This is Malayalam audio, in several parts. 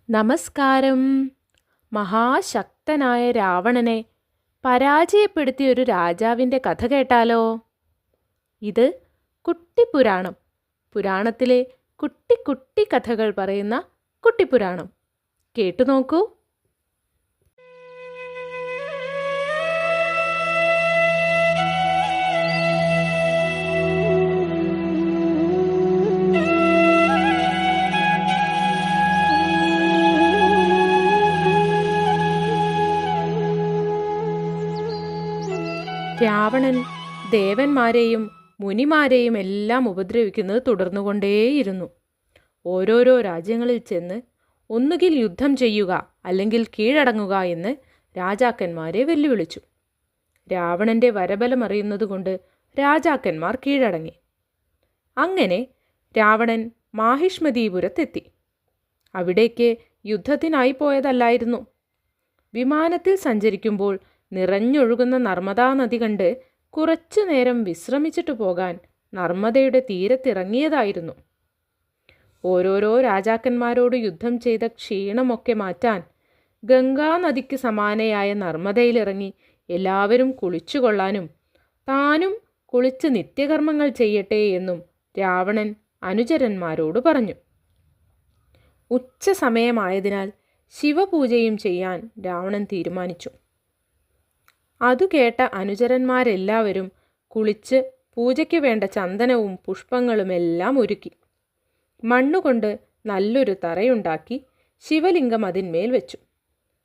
നമസ്കാരം. മഹാശക്തനായ രാവണനെ പരാജയപ്പെടുത്തിയ ഒരു രാജാവിൻ്റെ കഥ കേട്ടാലോ? ഇത് കുട്ടിപ്പുരാണം, പുരാണത്തിലെ കുട്ടി കുട്ടി കഥകൾ പറയുന്ന കുട്ടിപ്പുരാണം. കേട്ടു നോക്കൂ. രാവണൻ ദേവന്മാരെയും മുനിമാരെയും എല്ലാം ഉപദ്രവിക്കുന്നത് തുടർന്നുകൊണ്ടേയിരുന്നു. ഓരോരോ രാജ്യങ്ങളിൽ ചെന്ന് ഒന്നുകിൽ യുദ്ധം ചെയ്യുക അല്ലെങ്കിൽ കീഴടങ്ങുക എന്ന് രാജാക്കന്മാരെ വെല്ലുവിളിച്ചു. രാവണൻ്റെ വരബലം അറിയുന്നതുകൊണ്ട് രാജാക്കന്മാർ കീഴടങ്ങി. അങ്ങനെ രാവണൻ മാഹിഷ്മതീപുരത്തെത്തി. അവിടേക്ക് യുദ്ധത്തിനായി പോയതല്ലായിരുന്നു. വിമാനത്തിൽ സഞ്ചരിക്കുമ്പോൾ നിറഞ്ഞൊഴുകുന്ന നർമ്മദാ നദി കണ്ട് കുറച്ചു നേരം വിശ്രമിച്ചിട്ട് പോകാൻ നർമ്മദയുടെ തീരത്തിറങ്ങിയതായിരുന്നു. ഓരോരോ രാജാക്കന്മാരോട് യുദ്ധം ചെയ്ത ക്ഷീണമൊക്കെ മാറ്റാൻ ഗംഗാനദിക്ക് സമാനയായ നർമ്മദയിലിറങ്ങി എല്ലാവരും കുളിച്ചുകൊള്ളാനും താനും കുളിച്ച് നിത്യകർമ്മങ്ങൾ ചെയ്യട്ടെ എന്നും രാവണൻ അനുചരന്മാരോട് പറഞ്ഞു. ഉച്ച സമയമായതിനാൽ ശിവപൂജയും ചെയ്യാൻ രാവണൻ തീരുമാനിച്ചു. അതു കേട്ട അനുചരന്മാരെല്ലാവരും കുളിച്ച് പൂജയ്ക്ക് വേണ്ട ചന്ദനവും പുഷ്പങ്ങളുമെല്ലാം ഒരുക്കി. മണ്ണുകൊണ്ട് നല്ലൊരു തറയുണ്ടാക്കി ശിവലിംഗം അതിന്മേൽ വെച്ചു.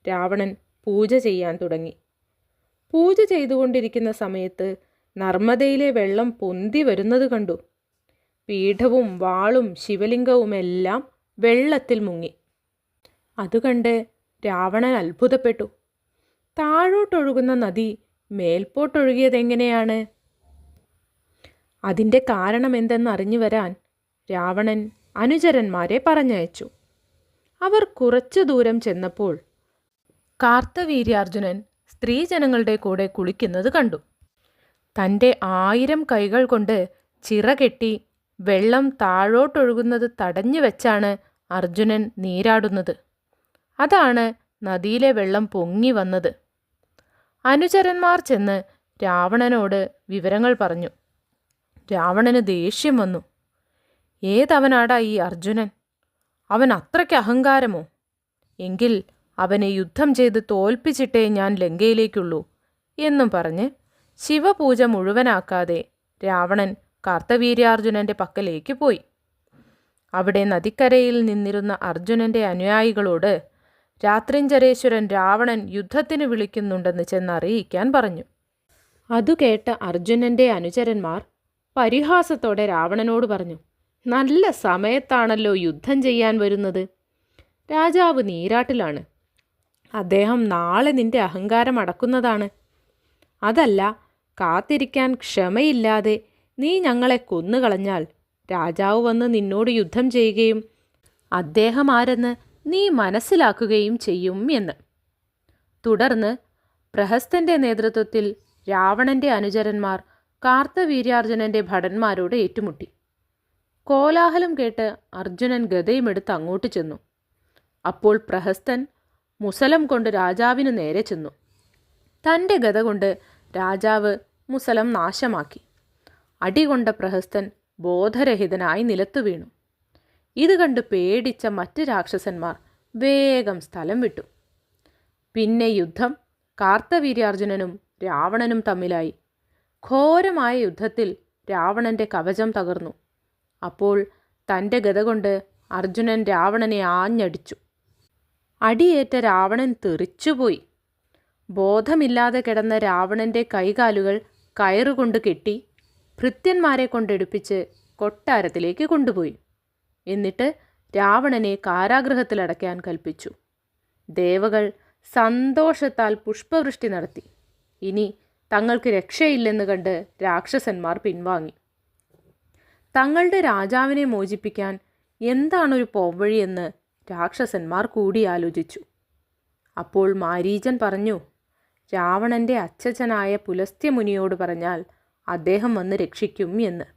രാവണൻ പൂജ ചെയ്യാൻ തുടങ്ങി. പൂജ ചെയ്തുകൊണ്ടിരിക്കുന്ന സമയത്ത് നർമ്മദയിലെ വെള്ളം പൊന്തി വരുന്നത് കണ്ടു. പീഠവും വാളും ശിവലിംഗവുമെല്ലാം വെള്ളത്തിൽ മുങ്ങി. അതുകണ്ട് രാവണൻ അത്ഭുതപ്പെട്ടു. താഴോട്ടൊഴുകുന്ന നദി മേൽപോട്ടൊഴുകിയതെങ്ങനെയാണ്? അതിൻ്റെ കാരണമെന്തെന്നറിഞ്ഞു വരാൻ രാവണൻ അനുചരന്മാരെ പറഞ്ഞയച്ചു. അവർ കുറച്ചു ദൂരം ചെന്നപ്പോൾ കാർത്തവീര്യാർജുനൻ സ്ത്രീജനങ്ങളുടെ കൂടെ കുളിക്കുന്നത് കണ്ടു. തൻ്റെ 1000 കൈകൾ കൊണ്ട് ചിറകെട്ടി വെള്ളം താഴോട്ടൊഴുകുന്നത് തടഞ്ഞു വെച്ചാണ് അർജുനൻ നീരാടുന്നത്. അതാണ് നദിയിലെ വെള്ളം പൊങ്ങി വന്നത്. അനുചരന്മാർ ചെന്ന് രാവണനോട് വിവരങ്ങൾ പറഞ്ഞു. രാവണന് ദേഷ്യം വന്നു. ഏതവനാടാ ഈ അർജുനൻ? അവൻ അത്രയ്ക്ക് അഹങ്കാരമോ? എങ്കിൽ അവനെ യുദ്ധം ചെയ്ത് തോൽപ്പിച്ചിട്ടേ ഞാൻ ലങ്കയിലേക്കുള്ളൂ എന്നും പറഞ്ഞ് ശിവപൂജ മുഴുവനാക്കാതെ രാവണൻ കാർത്തവീര്യാർജുനൻ്റെ പക്കലേക്ക് പോയി. അവിടെ നദിക്കരയിൽ നിന്നിരുന്ന അർജുനൻ്റെ അനുയായികളോട് രാത്രിഞ്ചരേശ്വരൻ രാവണൻ യുദ്ധത്തിന് വിളിക്കുന്നുണ്ടെന്ന് ചെന്നറിയിക്കാൻ പറഞ്ഞു. അതു കേട്ട അർജുനൻ്റെ അനുചരന്മാർ പരിഹാസത്തോടെ രാവണനോട് പറഞ്ഞു, നല്ല സമയത്താണല്ലോ യുദ്ധം ചെയ്യാൻ വരുന്നത്. രാജാവ് നീരാട്ടിലാണ്. അദ്ദേഹം നാളെ നിന്റെ അഹങ്കാരം അടക്കുന്നതാണ്. അതല്ല, കാത്തിരിക്കാൻ ക്ഷമയില്ലാതെ നീ ഞങ്ങളെ കൊന്നുകളഞ്ഞാൽ രാജാവ് വന്ന് നിന്നോട് യുദ്ധം ചെയ്യുകയും അദ്ദേഹം ആരെന്ന് നീ മനസ്സിലാക്കുകയും ചെയ്യും എന്ന്. തുടർന്ന് പ്രഹസ്തൻ്റെ നേതൃത്വത്തിൽ രാവണൻ്റെ അനുചരന്മാർ കാർത്തവീര്യാർജുനൻ്റെ ഭടന്മാരോട് ഏറ്റുമുട്ടി. കോലാഹലം കേട്ട് അർജുനൻ ഗദയുമെടുത്ത് അങ്ങോട്ട് ചെന്നു. അപ്പോൾ പ്രഹസ്തൻ മുസലം കൊണ്ട് രാജാവിന് നേരെ ചെന്നു. തൻ്റെ ഗദ കൊണ്ട് രാജാവ് മുസലം നാശമാക്കി. അടികൊണ്ട പ്രഹസ്തൻ ബോധരഹിതനായി നിലത്തു വീണു. ഇത് കണ്ട് പേടിച്ച മറ്റ് രാക്ഷസന്മാർ വേഗം സ്ഥലം വിട്ടു. പിന്നെ യുദ്ധം കാർത്തവീര്യാർജുനനും രാവണനും തമ്മിലായി. ഘോരമായ യുദ്ധത്തിൽ രാവണൻ്റെ കവചം തകർന്നു. അപ്പോൾ തൻ്റെ ഗദ കൊണ്ട് അർജുനൻ രാവണനെ ആഞ്ഞടിച്ചു. അടിയേറ്റ രാവണൻ തെറിച്ചുപോയി. ബോധമില്ലാതെ കിടന്ന രാവണൻ്റെ കൈകാലുകൾ കയറുകൊണ്ട് കെട്ടി ഭൃത്യന്മാരെ കൊണ്ടെടുപ്പിച്ച് കൊട്ടാരത്തിലേക്ക് കൊണ്ടുപോയി. എന്നിട്ട് രാവണനെ കാരാഗൃഹത്തിലടയ്ക്കാൻ കൽപ്പിച്ചു. ദേവകൾ സന്തോഷത്താൽ പുഷ്പവൃഷ്ടി നടത്തി. ഇനി തങ്ങൾക്ക് രക്ഷയില്ലെന്ന് കണ്ട് രാക്ഷസന്മാർ പിൻവാങ്ങി. തങ്ങളുടെ രാജാവിനെ മോചിപ്പിക്കാൻ എന്താണൊരു പോംവഴിയെന്ന് രാക്ഷസന്മാർ കൂടിയാലോചിച്ചു. അപ്പോൾ മാരീചൻ പറഞ്ഞു, രാവണൻ്റെ അച്ഛനായ പുലസ്ത്യമുനിയോട് പറഞ്ഞാൽ അദ്ദേഹം വന്ന് രക്ഷിക്കും എന്ന്.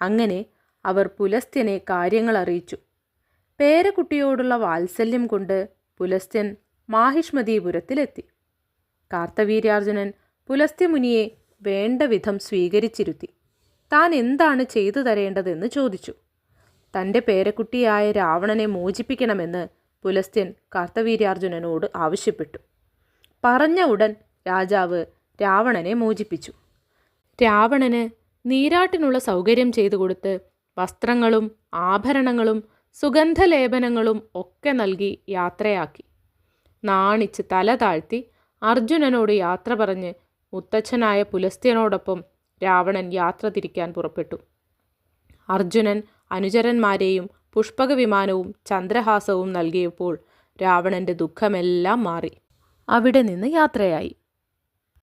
അങ്ങനെ അവർ പുലസ്ത്യനെ കാര്യങ്ങൾ അറിയിച്ചു. പേരക്കുട്ടിയോടുള്ള വാത്സല്യം കൊണ്ട് പുലസ്ത്യൻ മാഹിഷ്മതീപുരത്തിലെത്തി. കാർത്തവീര്യാർജുനൻ പുലസ്ത്യമുനിയെ വേണ്ട വിധം സ്വീകരിച്ചിരുത്തി. താൻ എന്താണ് ചെയ്തു തരേണ്ടതെന്ന് ചോദിച്ചു. തൻ്റെ പേരക്കുട്ടിയായ രാവണനെ മോചിപ്പിക്കണമെന്ന് പുലസ്ത്യൻ കാർത്തവീര്യാർജുനനോട് ആവശ്യപ്പെട്ടു. പറഞ്ഞ ഉടൻ രാജാവ് രാവണനെ മോചിപ്പിച്ചു. രാവണന് നീരാട്ടിനുള്ള സൗകര്യം ചെയ്തു കൊടുത്ത് വസ്ത്രങ്ങളും ആഭരണങ്ങളും സുഗന്ധലേപനങ്ങളും ഒക്കെ നൽകി യാത്രയാക്കി. നാണിച്ച് തല താഴ്ത്തി അർജുനനോട് യാത്ര പറഞ്ഞ് മുത്തച്ഛനായ പുലസ്ത്യനോടൊപ്പം രാവണൻ യാത്ര തിരിക്കാൻ പുറപ്പെട്ടു. അർജുനൻ അനുചരന്മാരെയും പുഷ്പകവിമാനവും ചന്ദ്രഹാസവും നൽകിയപ്പോൾ രാവണൻ്റെ ദുഃഖമെല്ലാം മാറി. അവിടെ നിന്ന് യാത്രയായി.